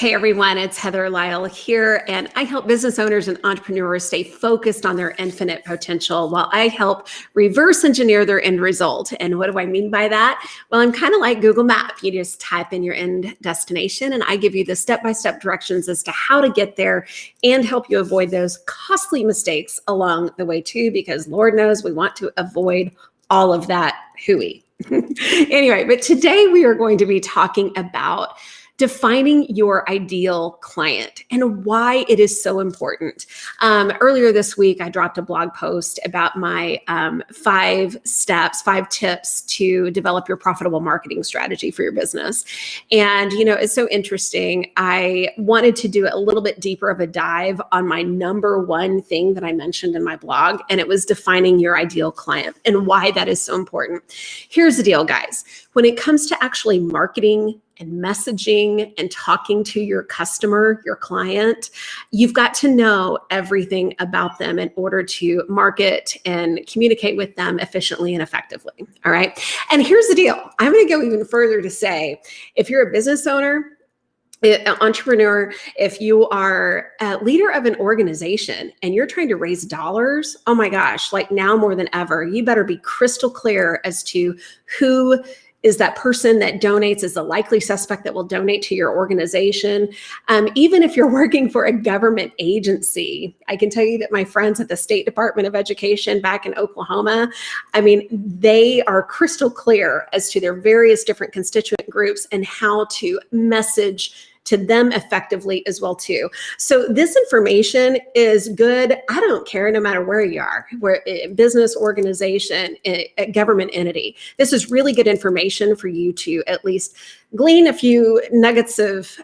Hey everyone, it's Heather Lyle here, and I help business owners and entrepreneurs stay focused on their infinite potential while I help reverse engineer their end result. And what do I mean by that? Well, I'm kind of like Google Map. You just type in your end destination, and I give you the step-by-step directions as to how to get there and help you avoid those costly mistakes along the way too, because Lord knows we want to avoid all of that hooey. Anyway, but today we are going to be talking about defining your ideal client and why it is so important. Earlier this week, I dropped a blog post about my 5 tips to develop your profitable marketing strategy for your business. And, it's so interesting. I wanted to do a little bit deeper of a dive on my number one thing that I mentioned in my blog, and it was defining your ideal client and why that is so important. Here's the deal, guys. When it comes to actually marketing and messaging and talking to your customer, your client, you've got to know everything about them in order to market and communicate with them efficiently and effectively. All right. And here's the deal. I'm going to go even further to say, if you're a business owner, an entrepreneur, if you are a leader of an organization and you're trying to raise dollars, oh my gosh, like now more than ever, you better be crystal clear as to who is that person that donates, is a likely suspect that will donate to your organization. Even if you're working for a government agency, I can tell you that my friends at the State Department of Education back in Oklahoma, they are crystal clear as to their various different constituent groups and how to message to them effectively as well too. So this information is good. I don't care, no matter where you are, where business, organization, a government entity. This is really good information for you to at least glean a few nuggets of,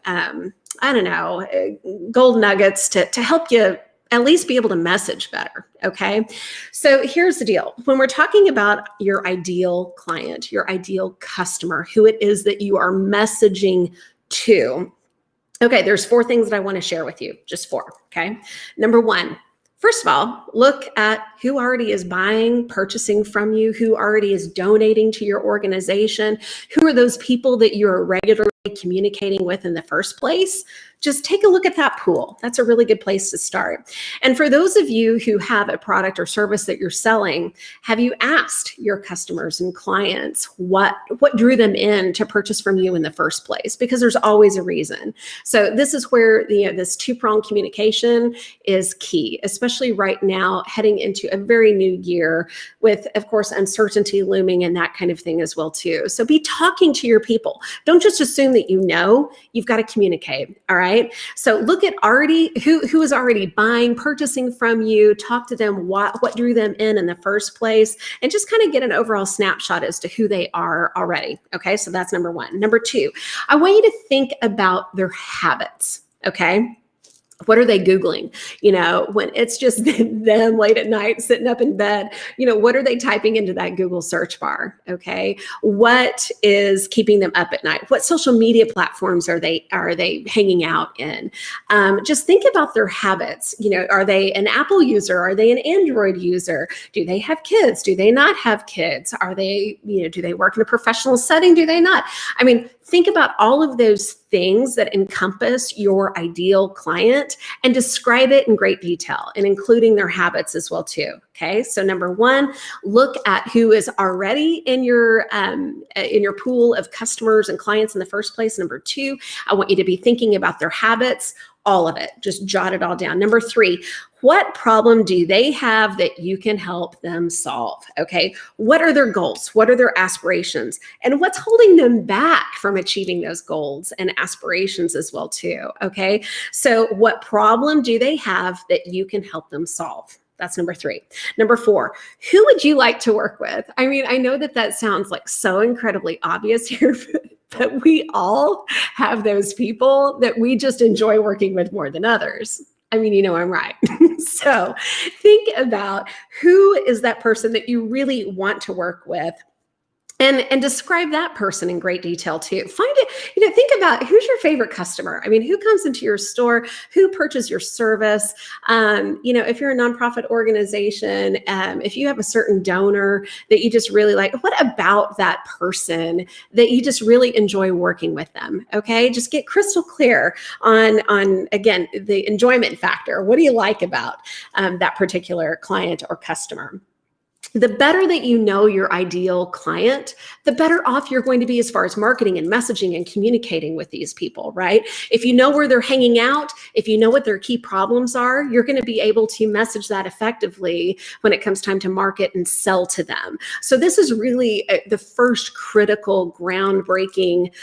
gold nuggets to help you at least be able to message better. Okay. So here's the deal. When we're talking about your ideal client, your ideal customer, who it is that you are messaging to, okay, there's 4 things that I want to share with you, just 4, okay? Number 1, first of all, look at who already is buying, purchasing from you, who already is donating to your organization, who are those people that you're regularly communicating with in the first place. Just take a look at that pool. That's a really good place to start. And for those of you who have a product or service that you're selling, have you asked your customers and clients what drew them in to purchase from you in the first place? Because there's always a reason. So this is where this 2-pronged communication is key, especially right now, heading into a very new year with, of course, uncertainty looming and that kind of thing as well too. So be talking to your people. Don't just assume that you've got to communicate. All right. So look at who is already buying, purchasing from you, talk to them, what drew them in the first place, and just kind of get an overall snapshot as to who they are already. Okay. So that's number 1. Number 2, I want you to think about their habits. Okay. What are they Googling? When it's just them late at night sitting up in bed, what are they typing into that Google search bar? Okay. What is keeping them up at night? What social media platforms are they hanging out in? Just think about their habits. Are they an Apple user? Are they an Android user? Do they have kids? Do they not have kids? Are they, do they work in a professional setting? Do they not? Think about all of those things that encompass your ideal client and describe it in great detail, and including their habits as well too. Okay. So number 1, look at who is already in your pool of customers and clients in the first place. Number 2, I want you to be thinking about their habits, all of it. Just jot it all down. Number 3, what problem do they have that you can help them solve? Okay. What are their goals? What are their aspirations? And what's holding them back from achieving those goals and aspirations as well too? Okay. So what problem do they have that you can help them solve? That's number 3. Number 4, who would you like to work with? I know that sounds like so incredibly obvious here, but we all have those people that we just enjoy working with more than others. I'm right. So think about who is that person that you really want to work with. and describe that person in great detail too. Find it, think about who's your favorite customer. I mean, who comes into your store, who purchases your service. If you're a nonprofit organization, if you have a certain donor that you just really like, what about that person that you just really enjoy working with them? Okay, just get crystal clear on again, the enjoyment factor. What do you like about that particular client or customer? The better that you know your ideal client, the better off you're going to be as far as marketing and messaging and communicating with these people, right? If you know where they're hanging out, if you know what their key problems are, you're going to be able to message that effectively when it comes time to market and sell to them. So this is really the first critical groundbreaking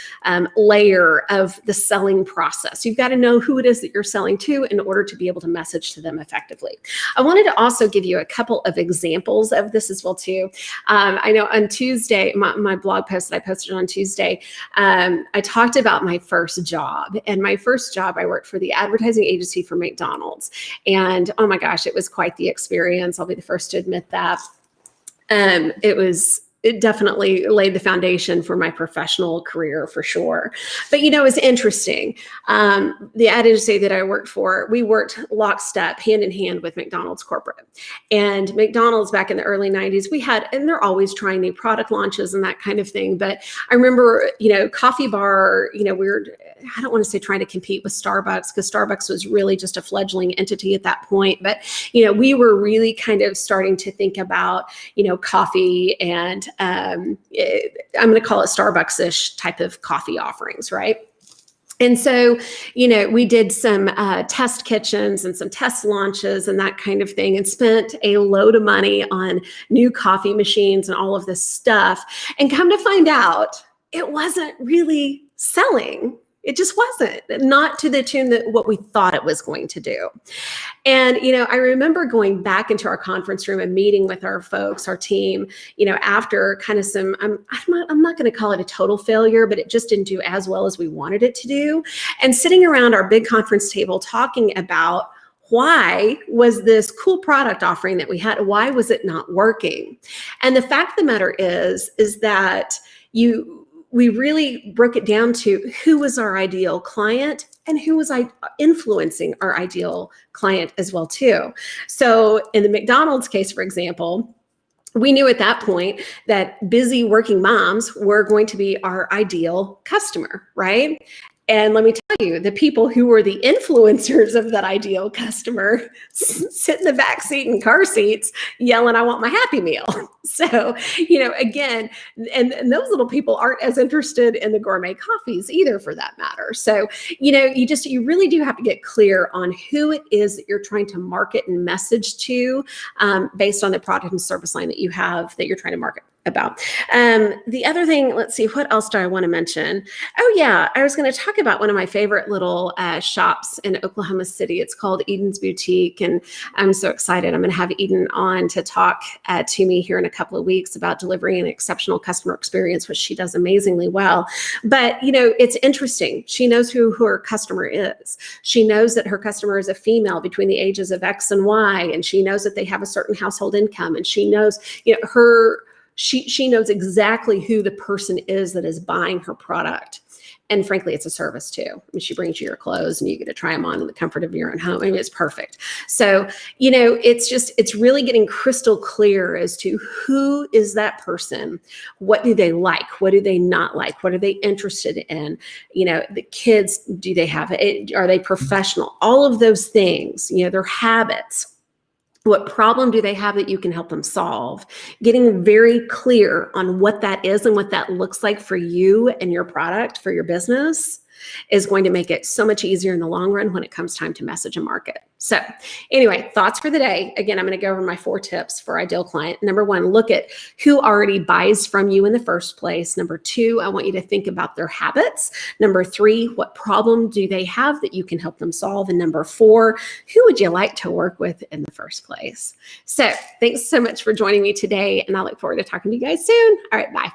layer of the selling process. You've got to know who it is that you're selling to in order to be able to message to them effectively. I wanted to also give you a couple of examples of this as well too. I know on Tuesday, my blog post that I posted on Tuesday, I talked about my first job. And my first job, I worked for the advertising agency for McDonald's. And oh my gosh, it was quite the experience. I'll be the first to admit that. It definitely laid the foundation for my professional career for sure. But it's interesting. The ad agency that I worked for, we worked lockstep, hand in hand with McDonald's corporate. And McDonald's back in the early 90s, and they're always trying new product launches and that kind of thing. But I remember, Coffee Bar, I don't want to say trying to compete with Starbucks, because Starbucks was really just a fledgling entity at that point. But, we were really kind of starting to think about, coffee and I'm going to call it Starbucks-ish type of coffee offerings, right? And so, we did some test kitchens and some test launches and that kind of thing, and spent a load of money on new coffee machines and all of this stuff. And come to find out, it wasn't really selling. It just wasn't, not to the tune that what we thought it was going to do. And, I remember going back into our conference room and meeting with our folks, our team, after kind of some, I'm not going to call it a total failure, but it just didn't do as well as we wanted it to do. And sitting around our big conference table talking about, why was this cool product offering that we had, why was it not working? And the fact of the matter is that we really broke it down to who was our ideal client and who was influencing our ideal client as well too. So in the McDonald's case, for example, we knew at that point that busy working moms were going to be our ideal customer, right? And let me tell you, the people who were the influencers of that ideal customer sit in the back seat in car seats yelling, "I want my Happy Meal." So, again, and those little people aren't as interested in the gourmet coffees either, for that matter. So, you really do have to get clear on who it is that you're trying to market and message to, based on the product and service line that you have that you're trying to market about. The other thing, let's see, what else do I want to mention? Oh yeah, I was going to talk about one of my favorite little shops in Oklahoma City. It's called Eden's Boutique, and I'm so excited. I'm going to have Eden on to talk to me here in a couple of weeks about delivering an exceptional customer experience, which she does amazingly well. But it's interesting. She knows who her customer is. She knows that her customer is a female between the ages of X and Y, and she knows that they have a certain household income, and she knows, she knows exactly who the person is that is buying her product. And frankly, it's a service too. I mean, she brings you your clothes and you get to try them on in the comfort of your own home. I mean, it's perfect. So, it's really getting crystal clear as to who is that person. What do they like? What do they not like? What are they interested in? The kids, do they have it? Are they professional? All of those things, their habits. What problem do they have that you can help them solve? Getting very clear on what that is and what that looks like for you and your product, for your business, is going to make it so much easier in the long run when it comes time to message and market. So anyway, thoughts for the day. Again, I'm going to go over my 4 tips for ideal client. Number 1, look at who already buys from you in the first place. Number 2, I want you to think about their habits. Number 3, what problem do they have that you can help them solve? And number 4, who would you like to work with in the first place? So thanks so much for joining me today, and I look forward to talking to you guys soon. All right, bye.